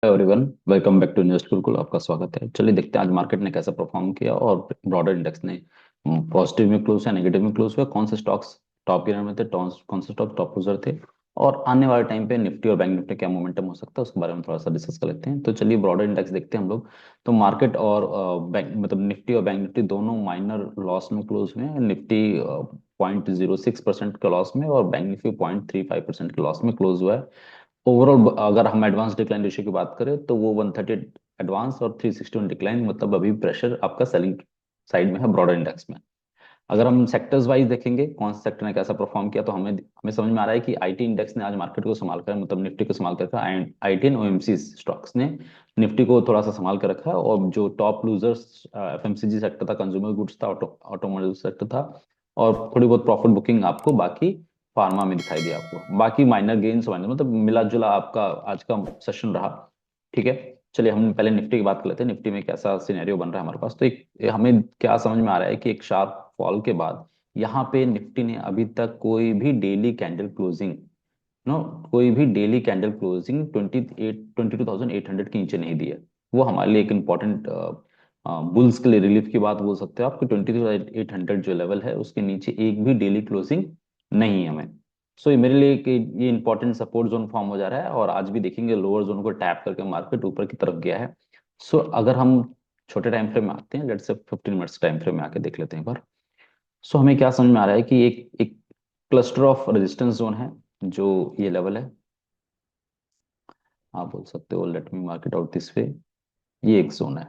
Everyone, welcome back to invest Gurukul. आपका स्वागत है। चलिए देखते हैं आज मार्केट ने कैसा परफॉर्म किया और ब्रॉडर इंडेक्स ने पॉजिटिव में क्लोज या नेगेटिव में क्लोज हुआ। कौन से स्टॉक्स टॉप गिनर में थे, कौन से स्टॉक टॉप लूजर थे, और आने वाले टाइम पे निफ्टी और बैंक निफ्टी क्या मोमेंटम हो सकता है उसके बारे में थोड़ा सा डिस्कस कर लेते हैं। तो चलिए ब्रॉडर इंडेक्स देखते हैं हम लोग। तो मार्केट और बैंक मतलब निफ्टी और बैंक निफ्टी दोनों माइनर लॉस में क्लोज हुए हैं। निफ्टी 0.06% के लॉस में और बैंक निफ्टी 0.35% के लॉस में क्लोज हुआ है। ओवरऑल अगर हम एडवांस डिक्लाइन रेशियो की बात करें तो वो 130 एडवांस और 361 डिक्लाइन, मतलब अभी प्रेशर आपका सेलिंग साइड में है ब्रॉडर इंडेक्स में। अगर हम सेक्टर्स वाइज देखेंगे कौन से सेक्टर ने कैसा परफॉर्म किया, तो हमें हमें समझ में आ रहा है कि आईटी इंडेक्स ने आज मार्केट को संभाल कर, मतलब निफ्टी को संभाल कर रखा है। आईटी एंड ओएमसी स्टॉक्स ने निफ्टी को थोड़ा सा संभाल कर रखा है। और जो टॉप लूजर्स एफएमसीजी सेक्टर था, कंज्यूमर गुड्स था, ऑटोमोबाइल सेक्टर था, और थोड़ी बहुत प्रॉफिट बुकिंग आपको बाकी फार्मा में दिखाई दिया। आपको बाकी माइनर गेन्स माइनर, मतलब मिला जुला आपका आज का सेशन रहा। ठीक है। चलिए हम पहले निफ्टी की बात कर लेते हैं। निफ्टी में कैसा सिनेरियो बन रहा है हमारे पास। तो हमें क्या समझ में आ रहा है कि एक शार्प फॉल के बाद यहाँ पे निफ्टी ने अभी तक कोई भी डेली कैंडल क्लोजिंग नो कोई भी डेली कैंडल क्लोजिंग 22,800 के नीचे नहीं दी है। वो हमारे लिए एक इम्पॉर्टेंट बुल्स के लिए रिलीफ की बात बोल सकते हो आप कि 22,800 जो लेवल है उसके नीचे एक भी डेली क्लोजिंग नहीं है हमें। सो ये मेरे लिए कि ये इंपॉर्टेंट सपोर्ट जोन फॉर्म हो जा रहा है। और आज भी देखेंगे लोअर जोन को टैप करके मार्केट ऊपर की तरफ गया है। सो अगर हम छोटे टाइम फ्रेम में आते हैं, let's say 15 minutes time frame में आके देख लेते हैं एक बार। सो हमें क्या समझ में आ रहा है कि एक एक क्लस्टर ऑफ रेजिस्टेंस जोन है। जो ये लेवल है, आप बोल सकते हो let me market out this way. ये एक जोन है।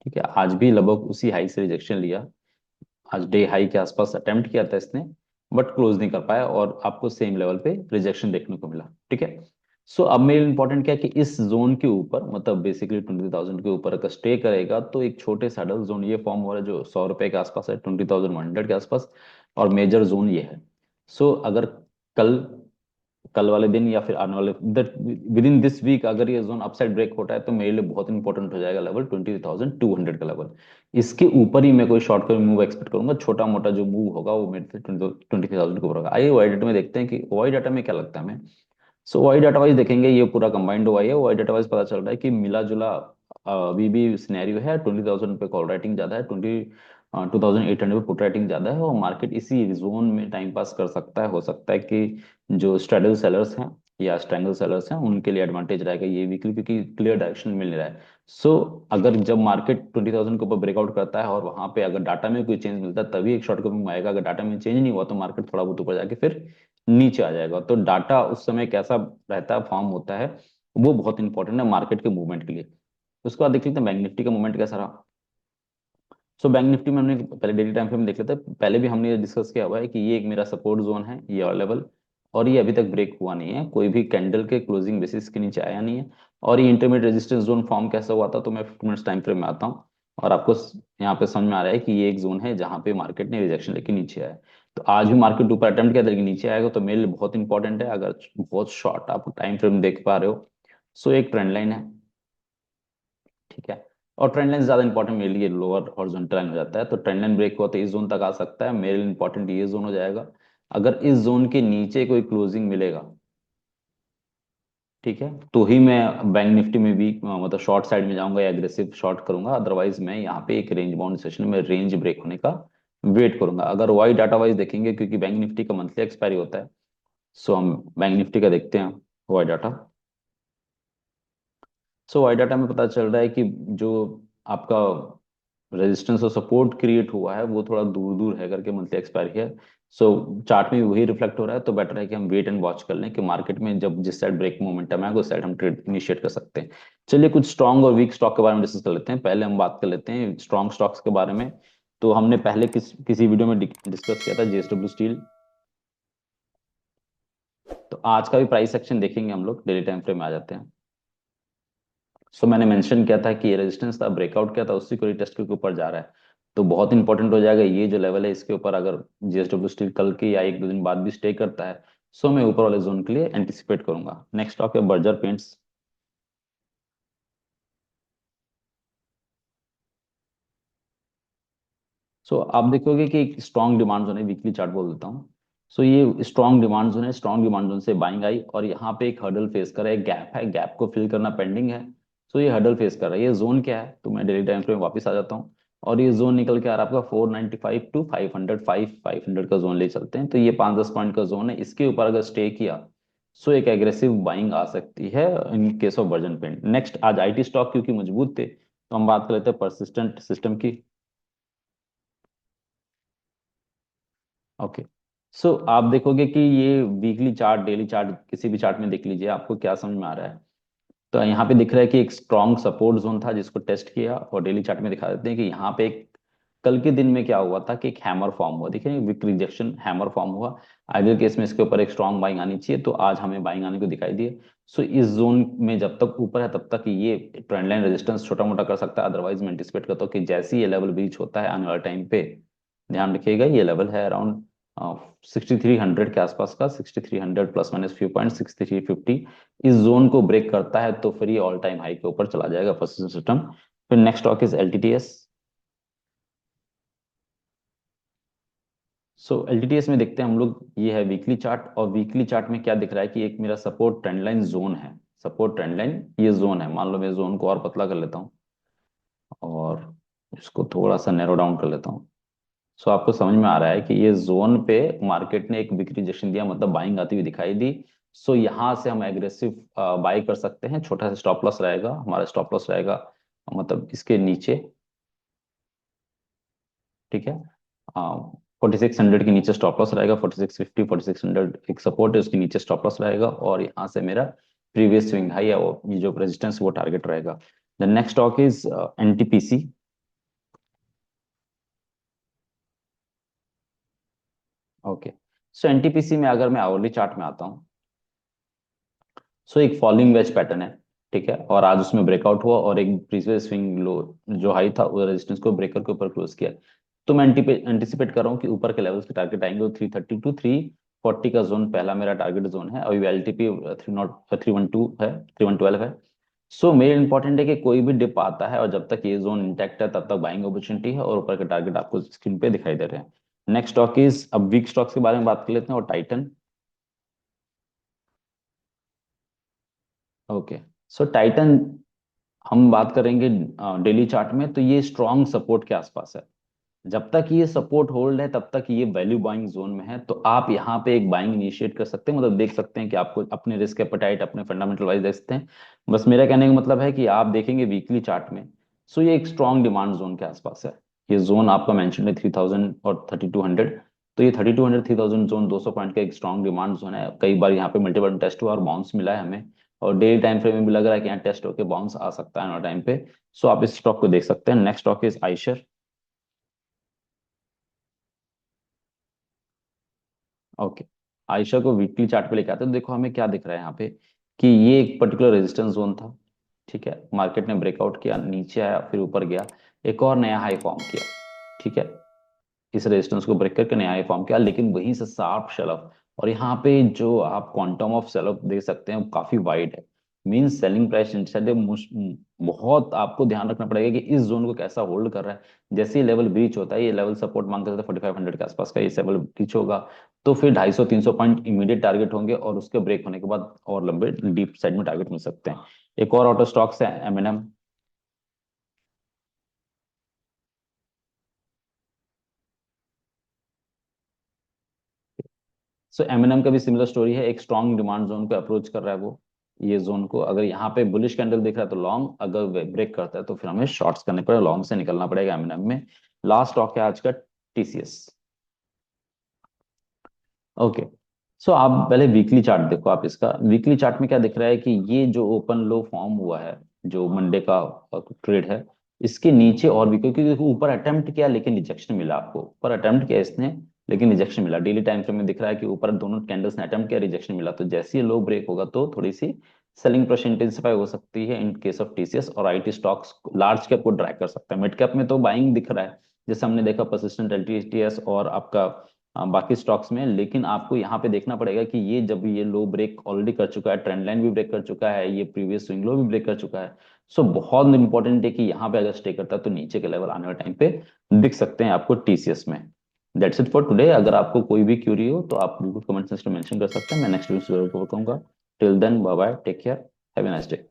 ठीक है। आज भी लगभग उसी हाई से रिजेक्शन लिया। आज डे हाई के आसपास अटेम्प्ट किया था इसने, बट क्लोज नहीं कर पाया और आपको सेम लेवल पे रिजेक्शन देखने को मिला। ठीक है। सो अब मेरे इंपॉर्टेंट क्या है कि इस जोन के ऊपर, मतलब बेसिकली 20,000 के ऊपर अगर स्टे करेगा तो एक छोटे सैडल जोन ये फॉर्म हो रहा है जो 100 रुपए के आसपास है, 20,100 के आसपास। और मेजर जोन ये है। सो अगर कल कल वाले दिन या फिर आने वाले विद इन दिस वीक अगर ये जोन अपसाइड ब्रेक होता है तो मेरे लिए बहुत इंपॉर्टेंट हो जाएगा लेवल 20,200 का लेवल। इसके ऊपर ही मैं कोई शॉर्ट टर्म मूव एक्सपेक्ट करूंगा। छोटा मोटा जो मूव होगा वो मेरे से 20,000 के ऊपर होगा। आइए वाई डाटा में देखते हैं कि वाई डाटा में क्या लगता है हमें। सो वाई डाटा वाइज देखेंगे, ये पूरा कंबाइंड वाई है। वाई डाटा वाइज पता चल रहा है कि मिला जुला अभी भी सिनेरियो है। 20,000 पे कॉल राइटिंग ज्यादा है, 22,800 पे पुट राइटिंग ज्यादा है। और मार्केट इसी जोन में टाइम पास कर सकता है। हो सकता है कि जो स्ट्रेडल सेलर्स हैं या स्ट्रैंगल सेलर्स हैं उनके लिए एडवांटेज रहेगा ये वीकली, क्योंकि क्लियर डायरेक्शन मिल नहीं रहा है। सो अगर जब मार्केट 20,000 के ऊपर ब्रेकआउट करता है और वहां पे अगर डाटा में कोई चेंज मिलता है तभी एक शॉर्ट कमिंग आएगा। अगर डाटा में चेंज नहीं हुआ तो मार्केट थोड़ा बहुत ऊपर जाके फिर नीचे आ जाएगा। तो डाटा उस समय कैसा रहता है, फॉर्म होता है, वो बहुत इंपॉर्टेंट है मार्केट के मूवमेंट के लिए। उसके बाद देख लेते हैं बैंक निफ्टी का मूवमेंट कैसा रहा। सो बैंक निफ्टी में हमने पहले डेली टाइम फ्रेम देख लेते हैं। पहले भी हमने ये डिस्कस किया हुआ है कि ये एक मेरा सपोर्ट जोन है, ये और लेवल। और ये अभी तक ब्रेक हुआ नहीं है, कोई भी कैंडल के क्लोजिंग बेसिस के नीचे आया नहीं है। और ये इंटरमीडिएट रेजिस्टेंस जोन फॉर्म कैसा हुआ था, तो मैं 15 मिनट्स टाइम फ्रेम में आता हूँ और आपको यहाँ पे समझ में आ रहा है कि ये एक जोन है जहाँ पे मार्केट ने रिजेक्शन लेके नीचे आया है। तो आज भी मार्केट ऊपर अटेम्प्ट किया था लेकिन नीचे आएगा, तो मेरे लिए बहुत इंपॉर्टेंट है। अगर बहुत शॉर्ट आप टाइम फ्रेम देख पा रहे हो, सो एक ट्रेंड लाइन है। ठीक है। और ट्रेंड लाइन ज्यादा इंपॉर्टेंट मेरे लिए लोअर हॉरिजॉन्टल लाइन हो जाता है। तो ट्रेंड लाइन ब्रेक हुआ तो इस जोन तक आ सकता है, मेरे लिए इंपॉर्टेंट ये जोन हो जाएगा। अगर इस जोन के नीचे कोई क्लोजिंग मिलेगा, ठीक है, तो ही मैं बैंक निफ्टी में भी मतलब शॉर्ट साइड में जाऊंगा या एग्रेसिव शॉर्ट करूंगा। अदरवाइज मैं यहाँ पे एक रेंज बाउंड सेशन में रेंज ब्रेक होने का वेट करूंगा। अगर वाई डाटा वाइज देखेंगे, क्योंकि बैंक निफ्टी का मंथली एक्सपायरी होता है, सो हम बैंक निफ्टी का देखते हैं वाई डाटा। सो वाई डाटा में पता चल रहा है कि जो आपका रेजिस्टेंस और सपोर्ट क्रिएट हुआ है वो थोड़ा दूर दूर है करके मंथली एक्सपायरी है। सो चार्ट में भी वही रिफ्लेक्ट हो रहा है। तो बेटर है कि हम वेट एंड वॉच कर लें कि मार्केट में जब जिस साइड ब्रेक मोमेंटम है उस साइड हम ट्रेड इनिशिएट कर सकते हैं। चलिए कुछ स्ट्रॉन्ग और वीक स्टॉक के बारे में डिस्कस कर लेते हैं। पहले हम बात कर लेते हैं स्ट्रॉन्ग स्टॉक्स के बारे में। तो हमने पहले किसी वीडियो में डिस्कस किया था जेएसडब्ल्यू स्टील। तो आज का भी प्राइस एक्शन देखेंगे हम लोग, डेली टाइम फ्रेम में आ जाते हैं। सो मैंने मेंशन किया था कि ये रेजिस्टेंस था, ब्रेकआउट किया था, उसी को रिटेस्ट के ऊपर जा रहा है। तो बहुत इंपॉर्टेंट हो जाएगा ये जो लेवल है इसके ऊपर। अगर जेएसडब्ल्यू स्टील कल की या एक दो दिन बाद भी स्टे करता है, सो मैं ऊपर वाले जोन के लिए एंटिसिपेट करूंगा। नेक्स्ट स्टॉक है बर्जर पेंट्स। सो आप देखोगे कि एक स्ट्रॉन्ग डिमांड जोन है, वीकली चार्ट बोल देता हूँ। सो ये स्ट्रॉन्ग डिमांड जोन है, स्ट्रॉन्ग डिमांड जोन से बाइंग आई और यहाँ पे एक हर्डल फेस कर रहा है, गैप है, गैप को फिल करना पेंडिंग है। सो ये हर्डल फेस कर रहा है। ये जोन क्या है, तो मैं डेली टाइम फ्रेम वापस आ जाता हूँ और ये जोन निकल के आ रहा है आपका 495 टू 500, 500 का जोन ले चलते हैं। तो ये 5-10 पॉइंट का जोन है, इसके ऊपर अगर स्टे किया सो एक एग्रेसिव बाइंग आ सकती है in case of Berger paint. Next, आज आईटी स्टॉक क्योंकि मजबूत थे तो हम बात कर लेते हैं परसिस्टेंट सिस्टम की। ओके। सो आप देखोगे कि ये वीकली चार्ट, डेली चार्ट, किसी भी चार्ट में देख लीजिए, आपको क्या समझ में आ रहा है। तो यहाँ पे दिख रहा है कि एक स्ट्रॉन्ग सपोर्ट जोन था जिसको टेस्ट किया, और डेली चार्ट में दिखा देते हैं कि यहाँ पे एक कल के दिन में क्या हुआ था कि एक हैमर फॉर्म हुआ, देखिए विक रिजेक्शन हैमर फॉर्म हुआ। आइडियल केस में इसके ऊपर एक स्ट्रॉन्ग बाइंग आनी चाहिए, तो आज हमें बाइंग आने को दिखाई दिए। सो इस जोन में जब तक ऊपर है तब तक ये ट्रेंड लाइन रेजिस्टेंस छोटा मोटा कर सकता है, अदरवाइज मैं एंटिसिपेट करता हूँ कि जैसे ही ये लेवल ब्रीच होता है आने वाले टाइम पे, ध्यान रखिएगा ये लेवल है अराउंड 6300 के आसपास का, 6300 प्लस माइनस फ्यू पॉइंट, 6350, इस जोन को ब्रेक करता है तो फिर ये ऑल टाइम हाई के ऊपर चला जाएगा परसिस्टेंट सिस्टम। फिर next stock is LTTS. So LTTS में देखते हैं हम लोग, ये है वीकली चार्ट, और वीकली चार्ट में क्या दिख रहा है कि एक मेरा सपोर्ट ट्रेंड लाइन जोन है, सपोर्ट ट्रेंड लाइन ये जोन है। मान लो मैं जोन को और पतला कर लेता हूँ और इसको थोड़ा सा नैरो डाउन कर लेता हूँ। सो आपको समझ में आ रहा है कि ये जोन पे मार्केट ने एक बिग रिजेक्शन दिया, मतलब बाइंग आती हुई दिखाई दी। सो यहाँ से हम एग्रेसिव बाई कर सकते हैं, छोटा सा स्टॉप लॉस रहेगा, हमारा स्टॉप लॉस रहेगा मतलब इसके नीचे, ठीक है। 4600 के नीचे स्टॉप लॉस रहेगा, 4650, 4600 एक सपोर्ट है, उसके नीचे स्टॉप लॉस रहेगा, और यहाँ से मेरा प्रीवियस स्विंग हाई है वो, ये जो रेजिस्टेंस वो टारगेट रहेगा। The next stock is NTPC. Okay. So NTPC में अगर मैं आवरली चार्ट में आता हूँ, सो एक फॉलिंग वेज पैटर्न है, ठीक है, और आज उसमें ब्रेकआउट हुआ और एक प्रीवियस स्विंग लो जो हाई था वो रेजिस्टेंस को ब्रेकर के ऊपर क्लोज किया। तो मैं एंटिसिपेट कर रहा हूँ कि ऊपर के लेवल्स के टारगेट आएंगे, 330 टू 340 का जोन पहला मेरा टारगेट जोन है, और एलटीपी 312 है, 3112 है। सो मेन इंपॉर्टेंट है कि कोई भी डिप आता है और जब तक ये जोन इंटैक्ट है तब तक बाइंग अपॉर्चुनिटी है, और ऊपर के टारगेट आपको स्क्रीन पे दिखाई दे रहे हैं। नेक्स्ट स्टॉक इज, अब वीक स्टॉक्स के बारे में बात कर लेते हैं, और टाइटन। ओके। सो टाइटन हम बात करेंगे डेली चार्ट में, तो ये स्ट्रॉन्ग सपोर्ट के आसपास है। जब तक ये सपोर्ट होल्ड है तब तक ये वैल्यू बाइंग जोन में है, तो आप यहाँ पे एक बाइंग इनिशिएट कर सकते हैं, मतलब देख सकते हैं कि आपको अपने रिस्क एपेटाइट, अपने फंडामेंटल वाइज देख सकते हैं। बस मेरा कहने का मतलब है कि आप देखेंगे वीकली चार्ट में, सो ये एक स्ट्रॉन्ग डिमांड जोन के आसपास है। ये जोन आपका मेंशन है 3000 और 3200, तो ये 3200 3000 जोन 200 पॉइंट का एक स्ट्रॉन्ग डिमांड जोन है। कई बार यहाँ पे मल्टीपल टेस्ट हुआ और बाउंस मिला है हमें, और डेली टाइम फ्रेम में भी लग रहा है कि यहाँ टेस्ट होकर बाउंस आ सकता है टाइम पे। सो आप इस स्टॉक को देख सकते हैं। Next stock is Eicher. Okay. Ayesha को वीकली चार्ट पे लेके आते हैं, तो देखो हमें क्या दिख रहा है यहाँ पे कि ये एक पर्टिकुलर रेजिस्टेंस जोन था, ठीक है, मार्केट ने ब्रेकआउट किया, नीचे आया, फिर ऊपर गया, एक और नया हाई फॉर्म किया, ठीक है, इस रेजिस्टेंस को ब्रेक करके नया हाई फॉर्म किया, लेकिन वहीं से शार्प सेल ऑफ, और यहाँ पे जो आप क्वांटम ऑफ सेल ऑफ देख सकते हैं वो काफी वाइड है। मीन सेलिंग प्राइस बहुत आपको ध्यान रखना पड़ेगा कि इस जोन को कैसा होल्ड कर रहा है। जैसे ही लेवल ब्रीच होता है, ये लेवल सपोर्ट मांगते थे 4500 के आसपास का, ये लेवल ब्रीच होगा तो फिर 250-300 पॉइंट इमीडिएट टारगेट होंगे, और उसके ब्रेक होने के बाद और लंबे डीप साइड में टारगेट मिल सकते हैं। एक और ऑटो स्टॉक्स है एमएनएम। सो एमएनएम का भी सिमिलर स्टोरी है, एक स्ट्रॉन्ग डिमांड जोन पे अप्रोच कर रहा है वो। ये जोन को अगर यहाँ पे बुलिश कैंडल दिख रहा है तो लॉन्ग, अगर ब्रेक करता है तो फिर हमें शॉर्ट्स करने पड़े, लॉन्ग से निकलना पड़ेगा एमएनएम में। लास्ट स्टॉक है आज का टीसीएस। ओके। सो आप पहले वीकली चार्ट देखो, आप इसका वीकली चार्ट में क्या दिख रहा है कि ये जो ओपन लो फॉर्म हुआ है, जो मंडे का ट्रेड है, इसके नीचे और भी, क्योंकि देखो ऊपर अटेम्प्ट किया लेकिन रिजेक्शन मिला, आपको ऊपर अटेम्प्ट किया इसने लेकिन रिजेक्शन मिला। डेली टाइम फ्रेम में दिख रहा है कि ऊपर दोनों कैंडल्स ने अटेम्प्ट किया, रिजेक्शन मिला, तो जैसे ही लो ब्रेक होगा तो थोड़ी सी सेलिंग प्रेशर इंटेंसिफाई हो सकती है इन केस ऑफ टीसीएस, और आईटी स्टॉक्स लार्ज कैप को ड्रैग कर सकता है। मिड कैप में तो बाइंग दिख रहा है, जैसे हमने देखा परसिस्टेंट एलटीटीएस और आपका बाकी स्टॉक्स में, लेकिन आपको यहाँ पे देखना पड़ेगा कि ये जब ये लो ब्रेक ऑलरेडी कर चुका है, ट्रेंड लाइन भी ब्रेक कर चुका है, ये प्रीवियस स्विंग लो भी ब्रेक कर चुका है। सो बहुत इंपॉर्टेंट है कि यहाँ पे अगर स्टे करता है तो नीचे के लेवल आने वाले टाइम पे दिख सकते हैं आपको टीसीएस में। That's it for today. अगर आपको कोई भी क्यूरी हो तो आप बिल्कुल कमेंट सेक्शन में मेंशन कर सकते हैं, मैं नेक्स्ट वीडियो जरूर कवर करूंगा। Till then bye bye, take care, have a nice day.